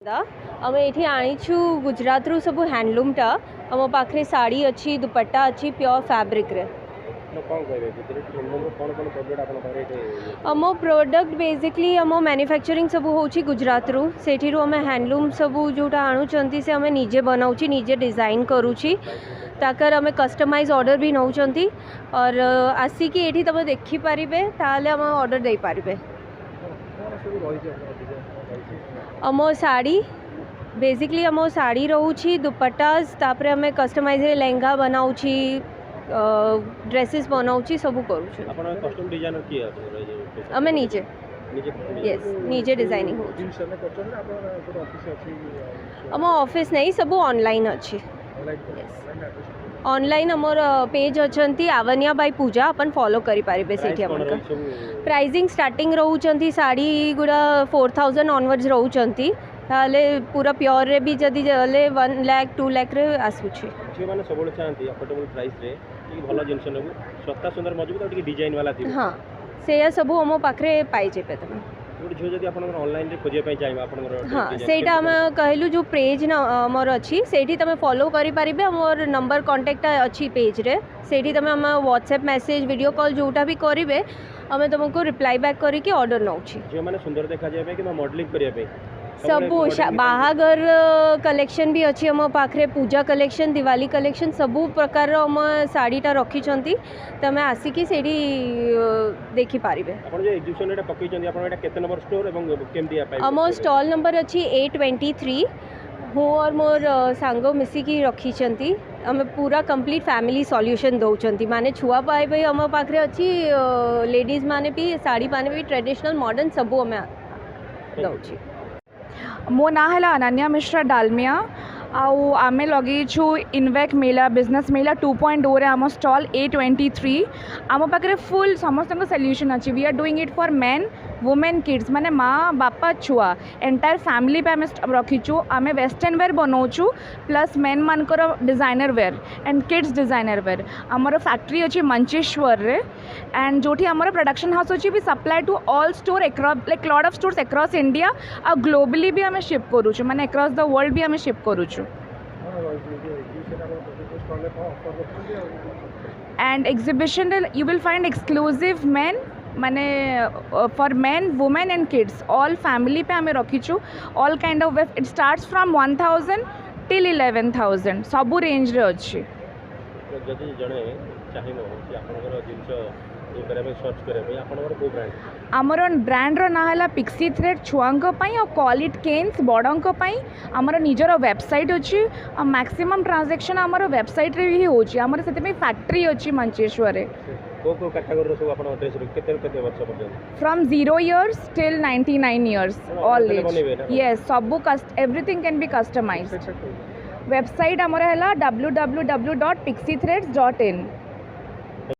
आम ये आनीचु गुजरात रू सब हैंडलूमटा आम पाखे साड़ी अच्छी दुपट्टा अच्छी प्योर फैब्रिक रे आम प्रोडक्ट बेसिकली आम मैन्युफैक्चरिंग सब होची गुजरात रू सेठी आम हैंडलूम सब जोटा आणुचंती से आम निजे बनाउची निजे डिजाइन करूची ताकर आम कस्टमाइज ऑर्डर भी नौचंती और आसिकी एठी तब देखि पारिबे ताले आम ऑर्डर दे पारिबे। आम साड़ी बेसिकली आम साड़ी रोची दुपट्टास तापर आम कस्टमाइज लहंगा बनाऊची ड्रेसेस बनाऊची सब करूछु। आपण कस्टम डिजाइनर की है आम निजे यस निजे डिजाइनिंग हो आम ऑफिस नहीं सब ऑनलाइन अच्छी ऑनलाइन आमर पेज अच्छी आवनिया बाय पूजा अपन फॉलो करि पारिबे सेठी अपन प्राइसिंग स्टार्टिंग रहउचंती साड़ी गुड़ा 4000 ऑनवर्ड्स रहउचंती ताले पूरा प्योर रे भी जदी जले 1 लाख 2 लाख रे आसुची जे माने सबले चाहंती अफोर्डेबल प्राइस रे कि भलो जिंस नेबु सस्ता सुंदर मजबूत और डिजाइन वाला थी। हां सेया सब हम पाखरे पाई जेबे तमे गोटे झियो जदी आपन ऑनलाइन रे खोजे पई चाहिबा आपन हां सेटा हम कहलु जो पेज ना हमर अछि सेठी तमे फॉलो करि पारिबे हमर नंबर कांटेक्ट अछि पेज रे सेठी तमे हम व्हाट्सएप मैसेज वीडियो कॉल जोटा भी करिवे हमें तुमको रिप्लाई बैक करी कि ऑर्डर नौची जे माने सुंदर देखा जाय कि मॉडलिंग करिया पे सब बाहागर कलेक्शन भी अच्छी हम पाखे पूजा कलेक्शन दिवाली कलेक्शन सबू प्रकार हम साड़ीटा रखी तमें आसिकी से देखी पारिबे। आपण जे एग्जीबिशन एटा पकई चंदी आपण एटा केते नंबर स्टोर एवं केमती पाइबे हम स्टॉल नंबर अच्छी 823 हूँ और मोर सांगो मिसिकी रखी आम पूरा कंप्लीट फैमिली सॉल्यूशन दौरान माने छुआ पाइबे हम पाखे अच्छी लेडीज माने भी साड़ी माने भी ट्रेडिशनल मॉडर्न सबू आम दौची। मो ना है अनन्या मिश्रा डालमिया आउ आमे लगेछु इनवेक मेला बिजनेस मेला 2.0 रे आम स्टॉल 823 आम पाखे फुल समस्त सॉल्यूशन अच्छी we are doing it for men women kids माने माँ बापा छुआ एंटायर फैमिली पे आम रखीचु आम वेस्टर्न वेयर बनाऊँ प्लस मेन मानकर designer wear and kids designer wear आमर फैक्ट्री अच्छी मंचेश्वर रे एंड जोठी आमर प्रोडक्शन हाउस अच्छी भी supply to all store like lot of stores across India आ ग्लोबली भी आम शिप करूँ माने अक्रॉस द वर्ल्ड भी आम शिप करूँ and exhibition you will find exclusive men माने for men women and kids all family पे आम रखीचु all kind of it starts from 1000 till 11000 सबू रेंज रे अच्छी। जदि जणे चाहिबो कि आपनकर जिंस सर्च करे आपनकर को ब्रांड आमर ब्रांड रो ना हला पिक्सी थ्रेड छुआंक पई और कॉलिट केन्स बड़ंक पई आमर निजर वेबसाइट अच्छी मैक्सिमम ट्रांजैक्शन आमर वेबसाइट रे ही होची आमर सेते में फैक्ट्री अच्छी मंचेश्वर रे को कैटेगरी रो सब आपन ड्रेस केते वर्ष पर्यंत फ्रॉम 0 years till 99 years all age yes सबु everything can be customized website आमर हला www.pixiethreads.in